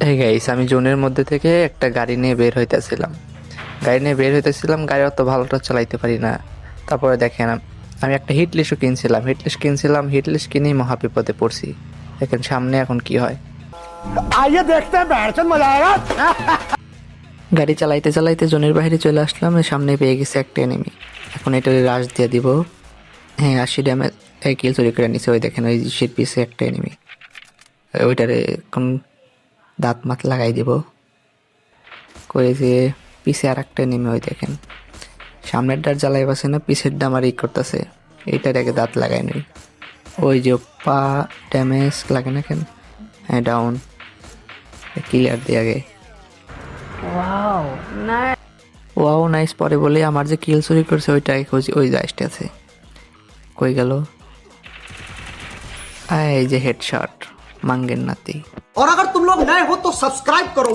এই গাইস, আমি জোনের মধ্যে থেকে একটা গাড়ি নিয়ে বের হইতেছিলাম। গাড়ি অত ভালোটা চালাইতে পারি না। তারপরে দেখেন, আমি একটা হিটলিস্ট কিনেই মহাবিপদে পড়ছি। দেখেন সামনে এখন কি হয়। आइए देखते हैं बैठचंद मजा आएगा। গাড়ি চালাইতে চালাইতে জোনের বাইরে চলে আসলাম, সামনে পেয়ে গেছে একটা এনিমি। এখন এটা রাশ দিয়ে দিব। হ্যাঁ, 80 ড্যামেজ কিল চুরি করে নিছে। ওই দেখেন, ওই শির পিছে একটা এনিমি। ওইটারে এখন দাঁত মাত লাগাই দিব করে, যে পিছে আর একটা এনিমি। ওই দেখেন সামনের ডার জ্বালাই পাচ্ছে না, পিছের ডা আমার করতেছে। এইটার আগে দাঁত লাগাই নি। ওই যে পা ড্যামেজ লাগে না কেন। হ্যাঁ, ডাউন। ক্লিয়ার দিয়ে আগে। Wow nice. পরে বলে আমার যে কিল চুরি করছে ওইটাই খুঁজি। ওই গাছটা আছে, কই গেল? এই যে হেডশট, মাঙ্গের নাতি। और अगर तुम लोग नए हो तो सब्सक्राइब करो।